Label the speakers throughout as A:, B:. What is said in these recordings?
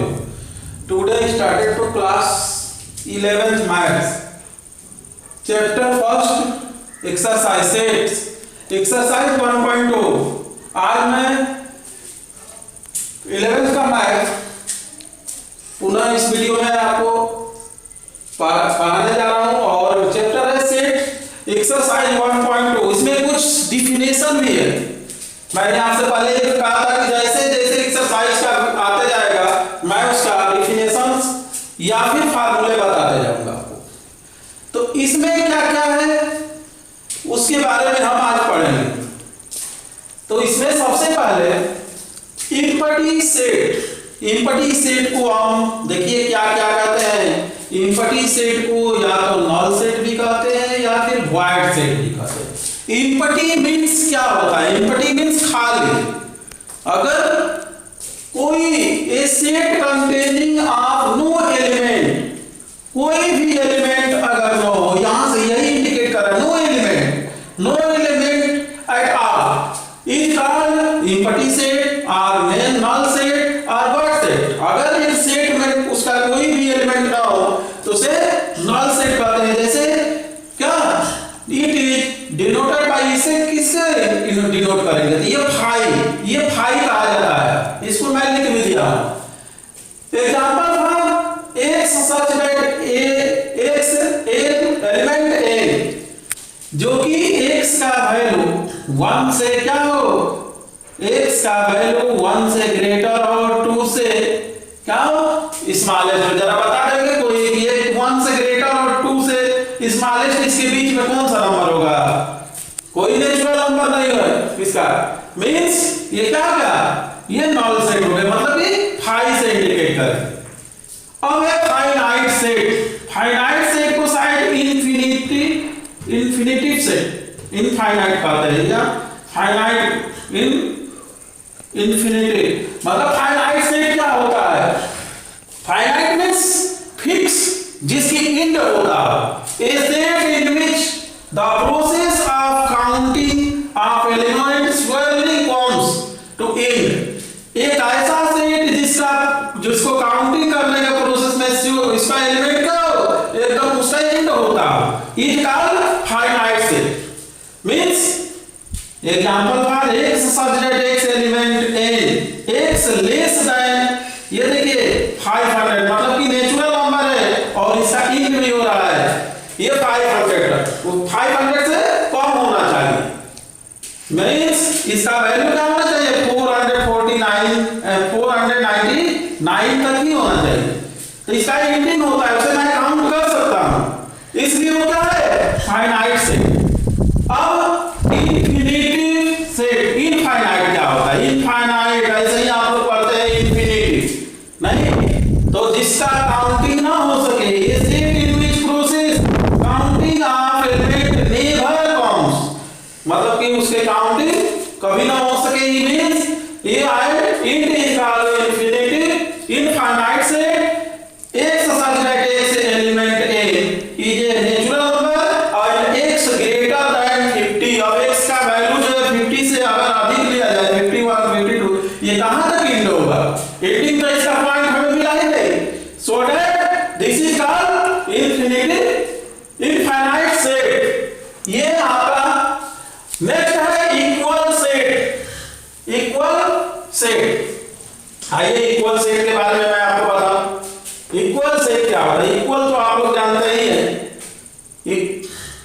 A: you? Today started to class 11th maths. Chapter first exercise sets. Exercise 1.2. आज मैं 11th का math पुनः इस वीडियो में आपको पढ़ाने जा रहा हूँ और चैप्टर है सेट एक्सरसाइज 1.2। इसमें कुछ डिफिनेशन भी है। मैंने आपसे पहले कहा था कि जैसे जैसे एक्सरसाइज का आते जाएगा मैं उसका डिफिनेशंस या फिर फार्मूले बताते जाऊंगा आपको। तो इसमें क्या क्या है उसके बारे में हम आज पढ़ेंगे। तो इसमें सबसे पहले इम्पटी सेट को हम देखिए क्या क्या कहते हैं। इम्पटी सेट को या तो नल सेट भी कहते हैं या फिर वॉइड सेट भी कहते हैं। इम्पटी मीन्स क्या होता है? इम्पटी मीन्स खाली। अगर कोई a set containing of no element, कोई भी एलिमेंट अगर नो हो, यहां से यही इंडिकेट कर रहा है no element at all is called empty set और नल सेट और वॉइड सेट। अगर इस सेट में उसका कोई भी एलिमेंट ना हो तो उसे नल सेट कहते हैं। जैसे क्या इट इज डिनोटेड बाय, इसे किससे डिनोट करेंगे? तो ये फाई कहा जाता है। इसको मैं लिख भी दिया हूं। Example for X such that X element A, जो कि x का वैल्यू 1 से क्या हो, x का वैल्यू 1 से ग्रेटर और 2 से क्या हो स्मॉलेस्ट। जरा बता देंगे कोई ये 1 से ग्रेटर और 2 से स्मॉलेस्ट, इसके बीच में कौन सा नंबर होगा? कोई नेचुरल नंबर नहीं है इसका। मींस ये क्या ये नल सेट हो गया, मतलब कि फाई से इंडिकेट करें। अब है फाइनाइट सेट को शायद इनफिनिटिव सेट इनफाइनाइट कहते हैं या फाइनाइट इनफिनिटिव। मतलब फाइनाइट सेट क्या होता है? फाइनाइट मींस फिक्स, जिसकी एंड होता है। A set in which the process of counting of elements very comes to end. एक ऐसा सेट जिसको काउंटिंग करने के प्रोसेस में इसका एलिमेंट का एकदम उसका एंड होता है, is called finite set. Means example for x such that x element n x less than, ये देखिए 500, मतलब कि नेचुरल नंबर है और इसका एंड भी हो रहा है। ये 500 से कम होना चाहिए। मींस इसका वैल्यू क्या होना चाहिए? 499 तक ही होना चाहिए। तो इसका एंडिंग होता है, उसे मैं काउंट कर सकता हूं, इसलिए होता है फाइनाइट सेट। अब इनफिनिटिव सेट, इनफाइनाइट क्या होता है? इनफाइनाइट ऐसे ही आप लोग पढ़ते हैं इनफिनिटिव नहीं, तो जिसका काउंटिंग ना हो सके, ये set in which process counting of element never comes, मतलब कि उसके काउंटिंग कभी ना हो सके। ही मींस ये it is called infinitive infinite set. x such that x element a is a natural number और x greater than 50। अब x का वैल्यू जो है 50 से अगर अधिक लिया जाए 51 52, ये कहां तक एंड होगा? एंडिंग तो इसका पॉइंट हमें मिला ही नहीं। So that this is called infinitive infinite set. ये आपका नेक्स्ट है इक्वल सेट। आइए इक्वल सेट के बारे में मैं आपको बताऊं। इक्वल सेट क्या होता है? इक्वल तो आप लोग जानते ही हैं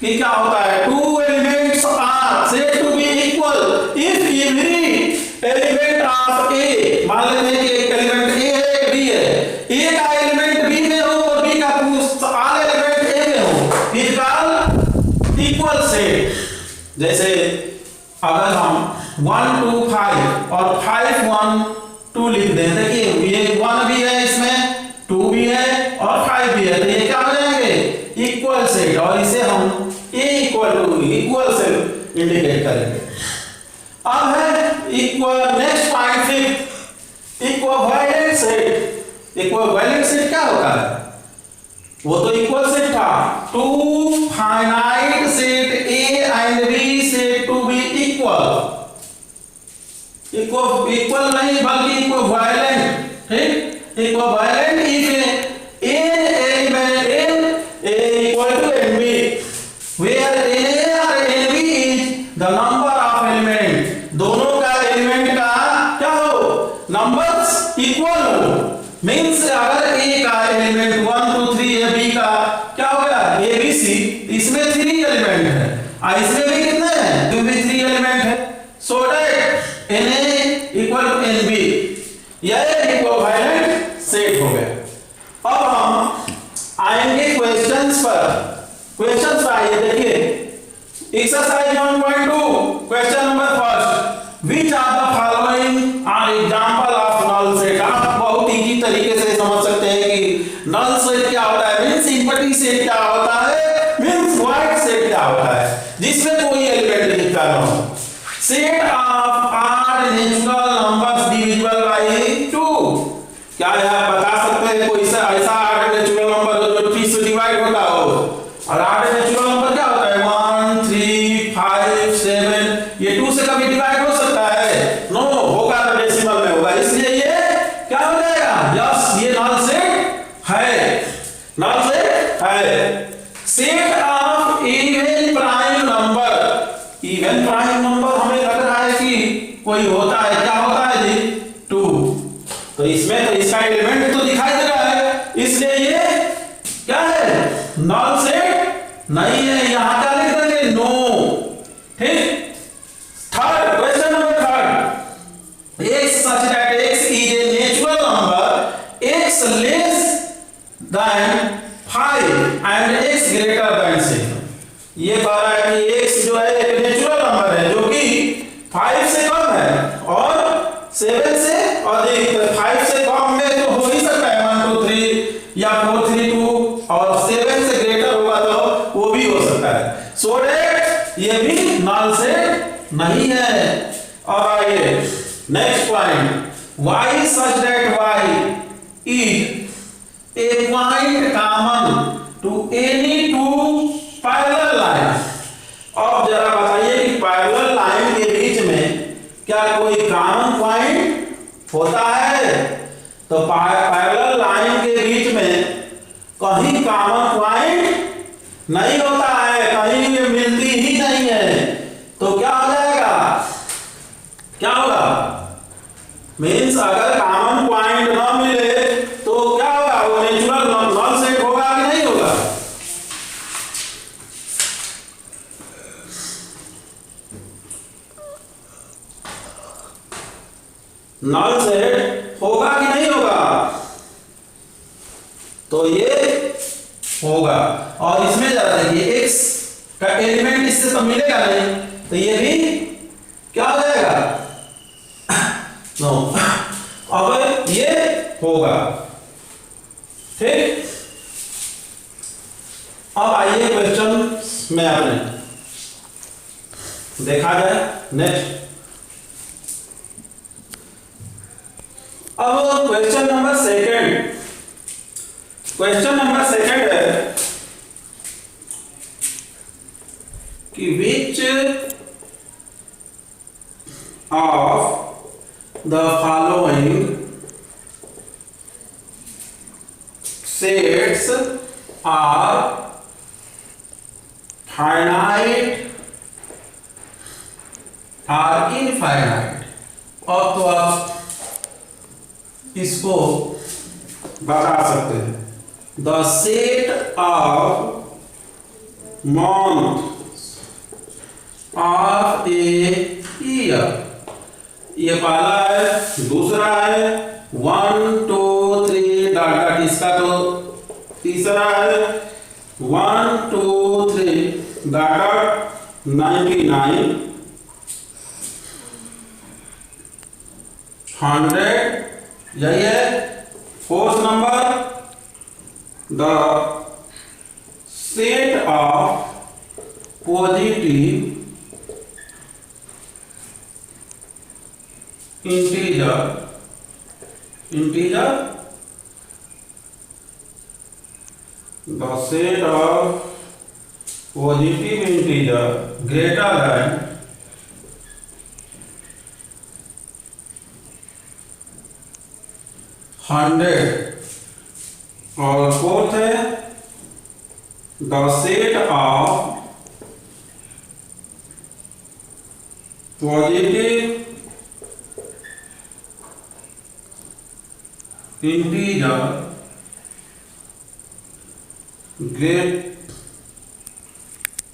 A: कि क्या होता है। Two elements are said to be equal if every element of A, मान लेते हैं कि एक एलिमेंट ए है एक बी है, ए का एलिमेंट बी में हो और बी का आर एलिमेंट ए में हो, इज कॉल्ड इक्वल सेट। जैसे अगर हम 1 2 5 और 5 1 2 लिख दें, देखिए ये 1 भी है इसमें, 2 भी है और 5 भी है, तो ये क्या हो जाएंगे? Equal set. और इसे हम a इक्वल सेट इंडिकेट करेंगे। अब है equal, next point fifth, equivalent set. Equivalent set क्या होता है? वो तो इक्वल सेट था। Two finite set a and b set to be equal नहीं बल्कि इक्विवेलेंट। ठीक, equivalent if an element A equal to NB, where NA or NB is the number of element, दोनों का एलिमेंट का क्या हो, numbers equal हो, means अगर A का एलिमेंट 1 2 3 है, B का क्या हो गया A B C, इसमें 3 एलिमेंट है, इसमें भी कितने हैं, जो भी 3 एलिमेंट है, so that NA equal to NB, यह इक्विवेलेंट सेट हो गया। अब हम आएंगे क्वेश्चंस पर। क्वेश्चंस पर आइए, देखिए exercise 1.2 question number first, which are the following are example of null set. आप बहुत इजी तरीके से समझ सकते हैं कि नल सेट क्या होता है, मींस एम्प्टी सेट क्या होता है, मींस वॉइड सेट क्या होता है, जिसमें कोई एलिमेंट लिखा ना हो। Set of odd natural numbers divisible by 2, क्या आप बता सकते हैं कोई ऐसा आड नेचुरल नंबर जो 3 से डिवाइड होता हो, और आड नेचुरल नंबर क्या होता है 1 3 5 7, ये 2 से कभी डिवाइड हो सकता है, नो, होगा तो डेसिमल में होगा, इसलिए ये क्या हो जाएगा, यस ये नल सेट है, नल सेट है। Set of even prime number, even prime number हमें लग रहा है कि कोई होता है, क्या होता है जी 2, तो इसमें तो इसका एलिमेंट तो दिखाई दे रहा है, इसलिए ये क्या है, नल सेट नहीं है, यहां क्या लिख देंगे, नो, ठीक। Third question number third, x such that x is a natural number, x less than 5 and x greater than 7, ये कह रहा है कि x जो है एक नेचुरल नंबर है जो कि 5 से कम है और 7 से अधिक, 5 से कम में तो हो ही सकता है 1 2 3 या 4 3 2, और 7 से ग्रेटर होगा तो वो भी हो सकता है, सो दैट ये भी नल सेट नहीं है। और आइए next point, y such that y is a point common to any two parallel line. अब जरा बताइए कि पैरेलल लाइन के बीच में क्या कोई कॉमन पॉइंट होता है, तो पैरेलल लाइन के बीच में कहीं कॉमन पॉइंट नहीं होता है, कहीं ये मिलती ही नहीं है, तो क्या हो जाएगा, क्या होगा, मींस अगर कॉमन पॉइंट ना मिले तो क्या होगा, वो नेचुरल नल सेट होगा कि नहीं होगा, नल सेट होगा कि नहीं होगा, तो ये होगा। और इसमें जरा देखिए x का एलिमेंट इससे तो मिलेगा नहीं, तो ये भी क्या हो जाएगा, नो, अब ये होगा, ठीक। अब आइए क्वेश्चन में आपने देखा जाए नेक्स्ट। अब question number second, question number second है कि which of the following sets are finite or infinite. अब तो आप इसको बता सकते हैं, the set of month of a year, ये पहला है, दूसरा है 1 2 3 डॉट, इसका तो तीसरा है 1 2 3 डॉट 99 100, यही है। Fourth number, the set of positive integer the set of positive integer greater than 100 100 और फोर्थ है the set of positive integer great,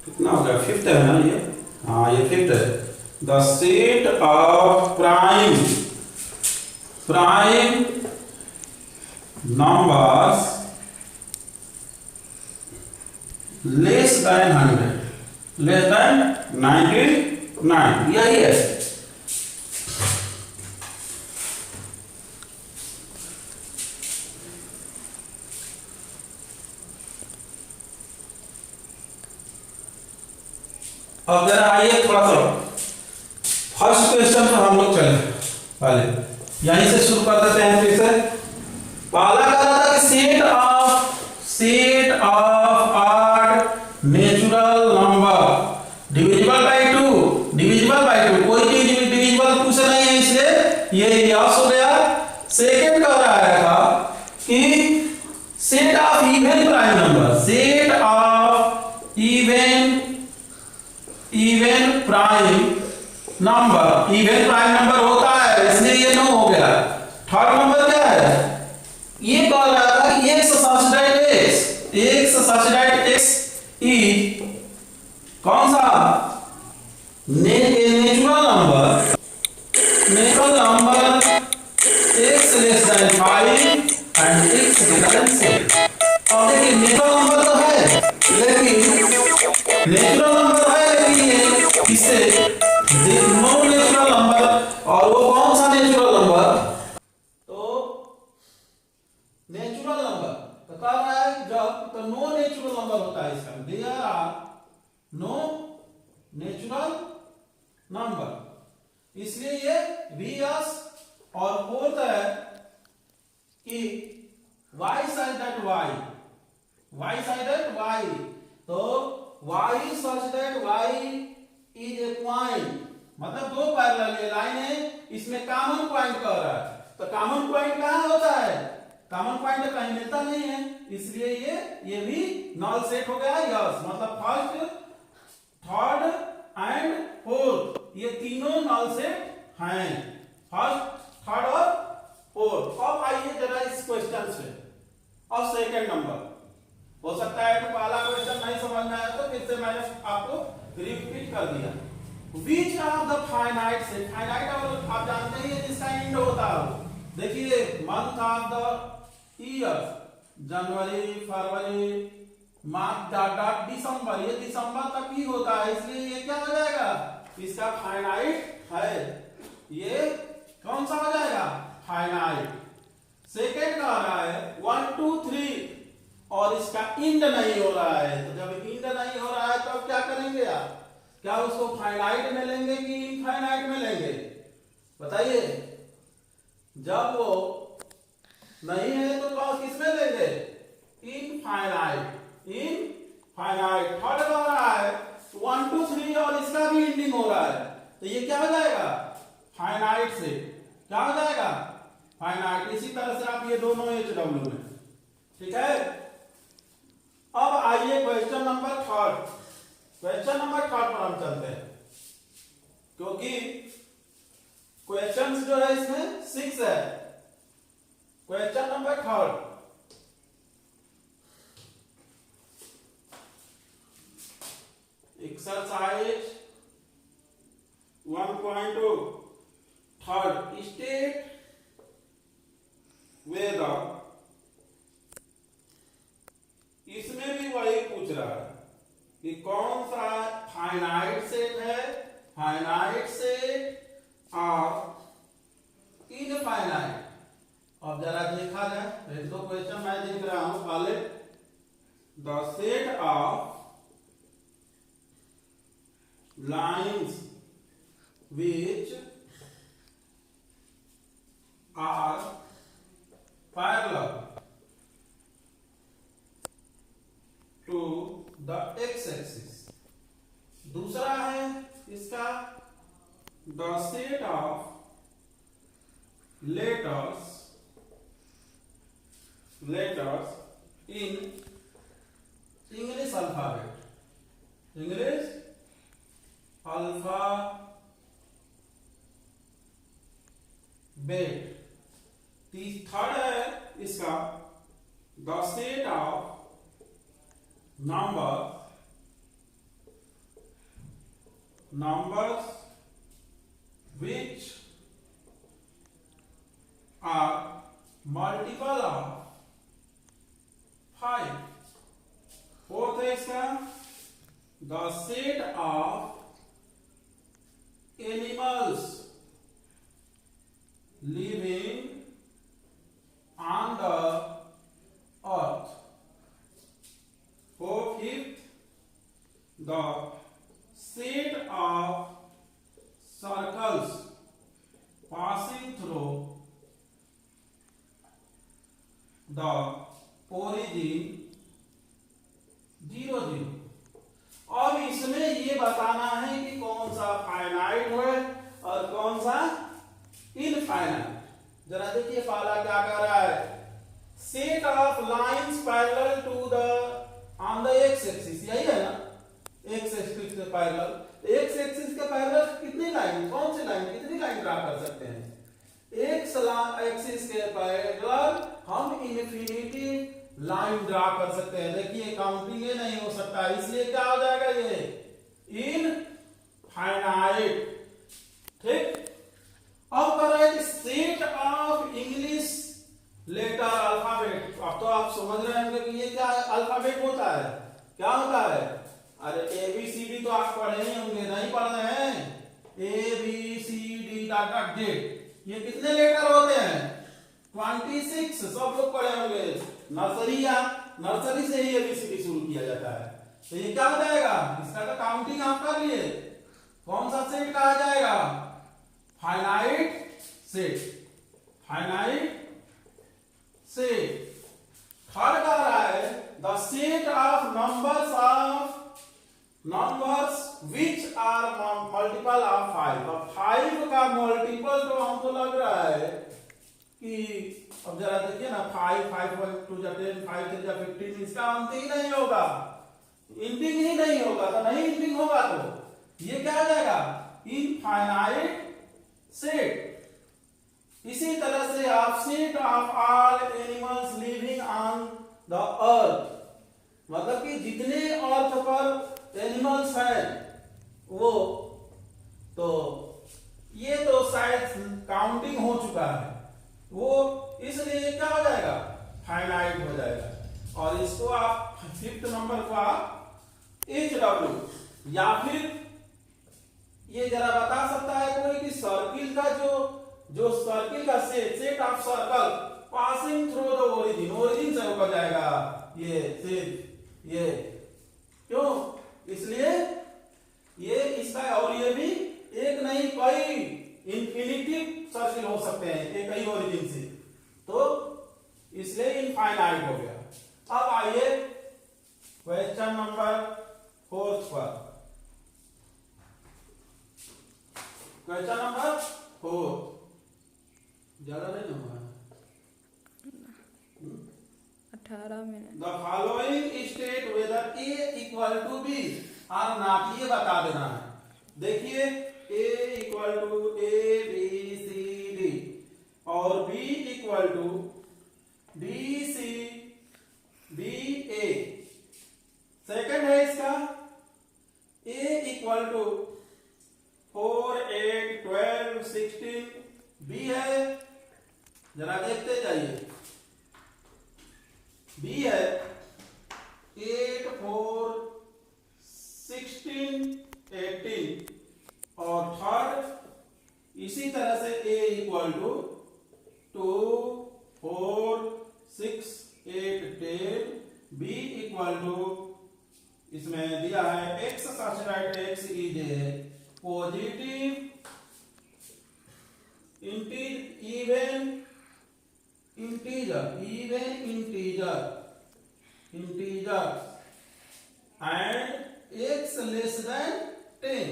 A: कितना हो गया, फिफ्थ है ना ये, हाँ ये फिफ्थ है, the set of prime numbers less than 100, less than 99, यही है। अब जरा आइए थोड़ा सा फर्स्ट क्वेश्चन पर हम लोग चले, पहले यहीं से शुरू कर देते हैं। फिर से पहला कह रहा था कि set of our natural number divisible by 2, कोई चीज डिविजिबल 2 से नहीं है, इसलिए ये यस हो गया। सेकंड कह रहा था कि set of even prime number, set of even prime number होता है, इसलिए ये नो हो गया। थर्ड नंबर क्या है, ये कह रहा था कि x सच x इज कौन सा natural number x less than 5 and x greater than 6। और देखिए नेचुरल नंबर तो है, लेकिन ये इससे नो नेचुरल नंबर, और वो कौन सा नेचुरल नंबर, तो नेचुरल नंबर तो कह रहा है जब तो नो नेचुरल नंबर होता है, इसका there are no natural number, इसलिए ये VS। और फोर्थ है कि y such that y, तो y such that y is a point, मतलब दो पैरेलल लाइन है, इसमें कॉमन पॉइंट कह रहा है, तो कॉमन पॉइंट कहां होता है, कॉमन पॉइंट कहीं मिलता नहीं है, इसलिए ये भी नल सेट हो गया। यस, मतलब फर्स्ट थर्ड एंड फोर्थ ये तीनों नल सेट हैं, फर्स्ट थर्ड और फोर्थ। अब आइए जरा इस क्वेश्चन से, अब सेकंड नंबर, हो सकता है कि पहला क्वेश्चन नहीं समझ में आया तो फिर से मैंने आपको रिपीट कर दिया। Which of the फाइनाइट से, फाइनाइट और आप जानते हैं जिसका एंड होता है, देखिए मंथ ऑफ द ईयर, जनवरी, फरवरी, मार्च, डॉट दिसंबर, ये दिसंबर तक ही होता है, इसलिए ये क्या हो जाएगा, इसका फाइनाइट है, ये कौन सा हो जाएगा, फाइनाइट। सेकेंड का आ रहा है 1 2 3 और इसका इंड नहीं हो रहा है, तो जब इंड नहीं हो रहा है तो अब क्या करेंगे आप, क्या उसको फाइनाइट में लेंगे कि इनफाइनाइट में लेंगे, बताइए। जब वो नहीं है तो किस में लेंगे, इनफाइनाइट। थर्ड हो रहा है 1 2 3 और इसका भी इंडिंग हो रहा है, तो ये क्या हो जाएगा, फाइनाइट से क्या हो जाएगा, फाइनाइट। इसी तरह से आप ये दोनों HW में, ठीक है। अब आइए क्वेश्चन नंबर थर्ड पर हम चलते हैं, क्योंकि क्वेश्चंस जो है इसमें 6 है। Question number third, exercise 1.2 third, state whether, इसमें भी वही पूछ रहा है कि कौन सा फाइनाइट सेट है, फाइनाइट सेट और इनफाइनाइट। अब जरा देखा जाए, एक दो क्वेश्चन मैं देख रहा हूं, पहले the set of lines which are parallel to the x-axis। दूसरा है इसका the set of letters letters in English alphabet. English alphabet. Third है इसका the set of numbers which are multiple of 5. Fourth है इसका the set of animals living on the earth. Fifth, the set of circles passing through the origin 0 0. अब इसमें ये बताना है कि कौन सा फाइनाइट है और कौन सा इनफाइनाइट। जरा देखिए पहला क्या कर रहा है, set of lines parallel to the on the X axis, यही है ना, एक्स एक्सिस के पैरेलल। एक्स एक्सिस के पैरेलल कितनी लाइन, कौन सी लाइन, कितनी लाइन ड्रा कर सकते हैं? एक्स एक्सिस के पैरेलल हम इनफिनिटी लाइन ड्रा कर सकते हैं। देखिए काउंटिंग ये नहीं हो सकता, इसलिए क्या हो जाएगा ये इनफाइनाइट। ठीक, अब कर रहे हैं set of English letter alphabet. अब तो आप समझ रहे होंगे कि ये क्या अल्फाबेट होता है, क्या होता है। अरे ए बी सी डी तो आप पढ़े ही होंगे, नहीं पढ़ रहे हैं? A B C D dot dot Z, ये कितने लेटर होते हैं? 26। सब लोग पढ़े होंगे, नर्सरी से ही ए बी सी डी शुरू किया जाता है। तो ये क्या हो जाएगा, इसका तो काउंटिंग आप कर लिए। कौन सा सेट कहा जाएगा? Finite set. Finite set. Third कह रहा है the set of numbers which are multiple of 5। अब 5 का मल्टीपल तो हमको लग रहा है कि, अब जरा देखिए ना, 5 5 2 10 5 3 15, इसका अंत ही नहीं होगा, इंटिंग ही नहीं होगा। तो नहीं इंटिंग होगा तो ये क्या आ जाएगा, इनफाइनाइट सेट। इसी तरह से आप set of all animals living on the earth, मतलब कि जितने अर्थ पर एनिमल्स हैं वो, तो ये तो शायद काउंटिंग हो चुका है वो, इसलिए क्या हो जाएगा, फाइनाइट हो जाएगा। और इसको आप फिफ्थ नंबर को आप HW, या फिर ये जरा बता सकता है कोई कि सर्किल का जो सर्किल का set of circle passing through the origin से होकर जाएगा ये सेट, ये क्यों, इसलिए ये इसका, और ये भी एक नहीं कई इंफिनिटी सर्किल हो सकते हैं एक ही ओरिजिन से, तो इसलिए इनफाइनाइट हो गया। अब आइए क्वेश्चन नंबर 4 पर। क्वेश्चन नंबर 4 ज्यादा नहीं होगा,
B: 18 minute.
A: The following state whether A equal to B और नॉट, ये बता देना है। देखिए A equal to A B C D और B equal to D C B A. Second है इसका ए इक्वल टू 4 8 12 16, बी है, जरा देखते जाइए, बी है 8 4 16 18, और थर्ड इसी तरह से A equal to 2 4 6 8 10, B equal to, इसमें दिया है X subtract X is a positive even integer and X less than 10।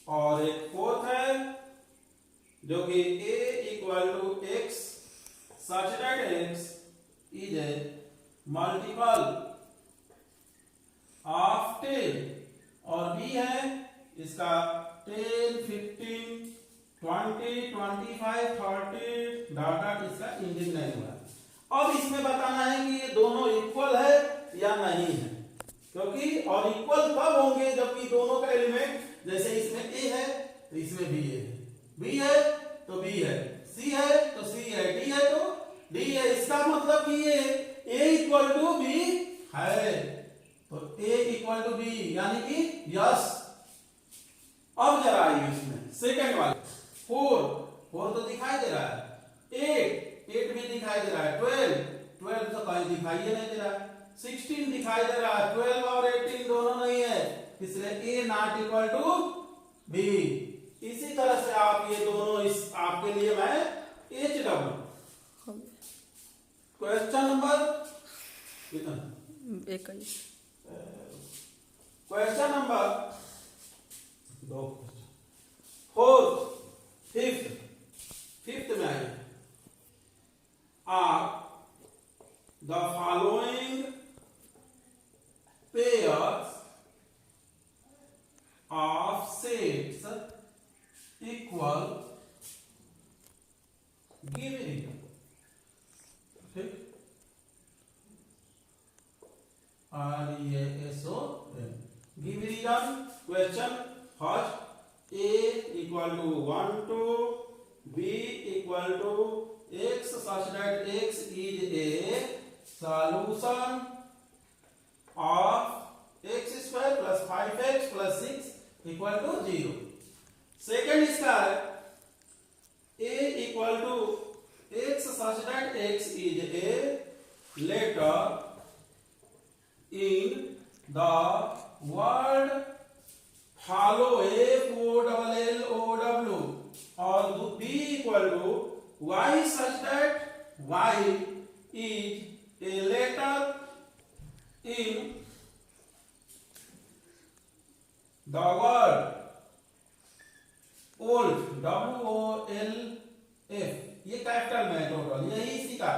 A: और एक फोर्थ है जो कि a equal to X such that X is a multiple of 10 और बी है इसका 10, 15, 20, 25, 30 डाटा इसका इंडिंग नहीं हुआ। अब इसमें बताना है कि ये दोनों इक्वल है या नहीं है, क्योंकि और इक्वल तब होंगे जबकि दोनों का एलिमेंट, जैसे इसमें ए है तो इसमें बी है, बी है तो बी है, सी है तो सी है, डी है तो डी है। इसका मतलब कि ये ए इक्वल टू बी है, तो ए इक्वल टू बी यानी कि यस। अब जरा आइए इसमें सेकंड वाले 4 तो दिखाई दे रहा है, 8 भी दिखाई दे रहा है, 12 तो कहीं दिखाई नहीं दे रहा है, 16 दिखाई दे रहा है, 12 और 18 दोनों नहीं है, इसलिए a not equal to b। इसी तरह से आप ये दोनों इस आपके लिए मैं h डब्ल्यू क्वेश्चन नंबर कितना
B: 21
A: क्वेश्चन नंबर 2 4 5th में आइए। Are the following pairs of sets equal? Give it. ठीक, RESON. Give reason. Question first. A equal to 1 to B equal to x such that x is a solution of x square plus 5x plus 6 equal to 0. Second इसका a equal to x such that x is a letter in the word follow, FOLLOW, और b equal to y such that y is a letter in the word wolf, WOLF, ये capital में total यही इसी का।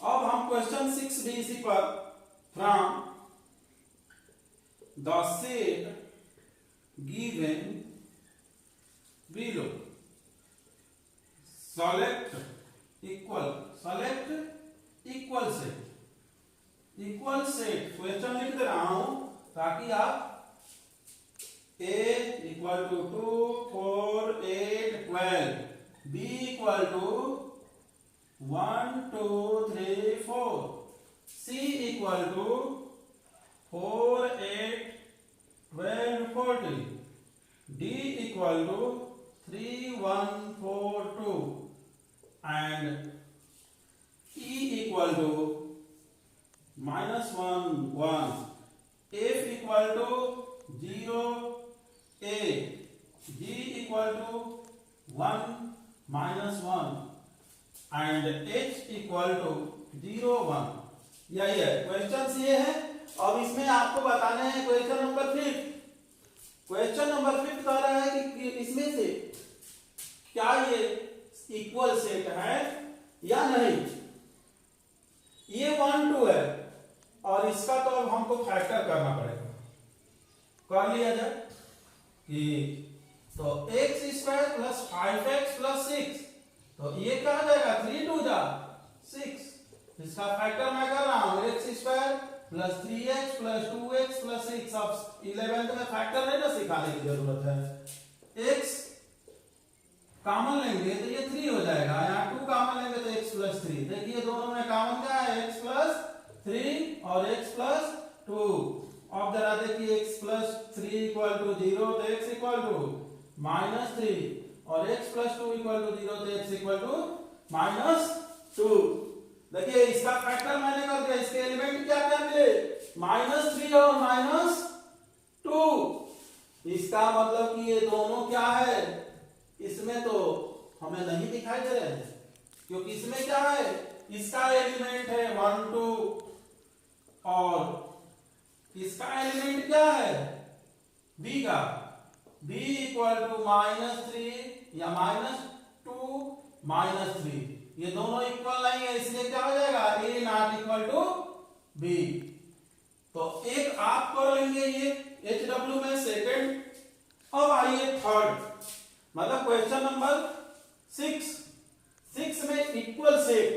A: अब हम question 6 भी इसी पर, from the set given below select equal set question लिख दे रहा हूं ताकि आप a equal to 2, 4, 8, 12, b equal to 1, 2, 3, 4, c equal to 4, 8, 12, 40, d equal to 3, 1, 4, 2 and e equal to -1, 1, f equal to 0, 8, g equal to 1, -1 and h equal to 0, 1। यही है question ये है। अब इसमें आपको बताने हैं क्वेश्चन नंबर 5। क्वेश्चन नंबर 5 कह रहा है कि इसमें से क्या ये इक्वल सेट है या नहीं। ये 1, 2 है और इसका तो अब हमको फैक्टर करना पड़ेगा। कर लिया जाए कि तो x square plus 5x plus 6, तो ये क्या आ जाएगा 3 2 जा 6। इसका फैक्टर मैं कर रहा हूं x square plus 3x plus 2x plus 6। अब 11th में फैक्टर नहीं ना सिखाने की जरूरत है। x कॉमन लेंगे तो ये 3 हो जाएगा, यहाँ 2 कॉमन लेंगे तो x प्लस 3। देखिए दोनों में कॉमन क्या है x प्लस 3 और x प्लस 2। अब जरा देखिए x प्लस 3 इक्वल टू 0 तो x इक्वल टू -3 और x प्लस 2 इक्वल टू 0 तो x इक्वल टू -2। देखिए इसका फैक्टर मैंने कर दिया। इसके एलिमेंट क्या क्या मिले -3 और -2। इसका मतलब कि ये दोनों क्या है, इसमें तो हमें नहीं दिखाई दे रहे हैं क्योंकि इसमें क्या है, इसका एलिमेंट है 1 2 और इसका एलिमेंट क्या है b का। b इक्वल टू -3 या -2 -3, ये दोनों इक्वल नहीं है इसलिए क्या हो जाएगा a not equal to B. तो एक आप कर लेंगे ये HW में सेकंड। अब आइए थर्ड, मतलब क्वेश्चन नंबर 6 में इक्वल सेट।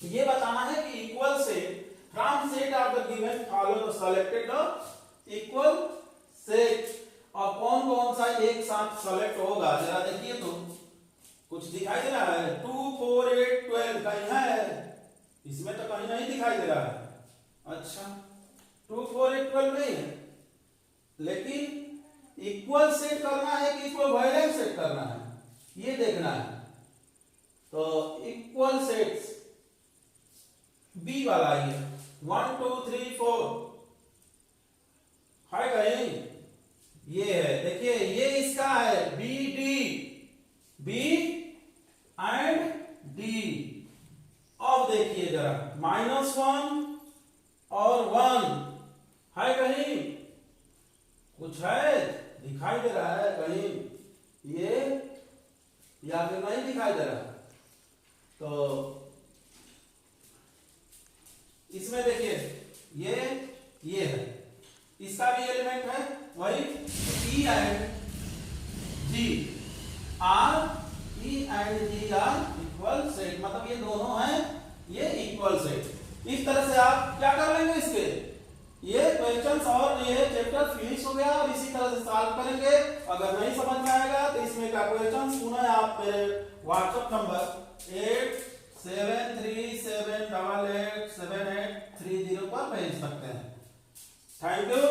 A: ये बताना है कि equal set from set of the given follow selected the equal set. और कौन कौन सा एक साथ सेलेक्ट होगा जरा देखिए तो, कुछ दिखाई दे रहा है? 2 4 8 12 कहीं है? इसमें तो कहीं नहीं दिखाई दे रहा है। अच्छा 2 4 8 12 नहीं है, लेकिन इक्वल सेट करना है कि इक्वल वैलेंट सेट करना है ये देखना है। तो इक्वल सेट्स बी वाला ये 1 2 3 4 है कहीं? ये है, देखिए ये इसका है B D, B and D. अब देखिए जरा -1 और 1 है कहीं? कुछ है दिखाई दे रहा है कहीं ये, या फिर नहीं दिखाई दे रहा? तो इसमें देखिए ये है, इसका भी एलिमेंट है वही E and G are, E and G are equal set, मतलब ये दोनों हैं ये इक्वल सेट। इस तरह से आप क्या कर लेंगे इसके, ये क्वेश्चंस और ये चैप्टर फिनिश हो गया। और इसी तरह से सॉल्व करेंगे। अगर नहीं समझ में आएगा तो इसमें का क्वेश्चंस पुनः आप मेरे व्हाट्सएप नंबर 8737887830 पर भेज सकते हैं। Thank you.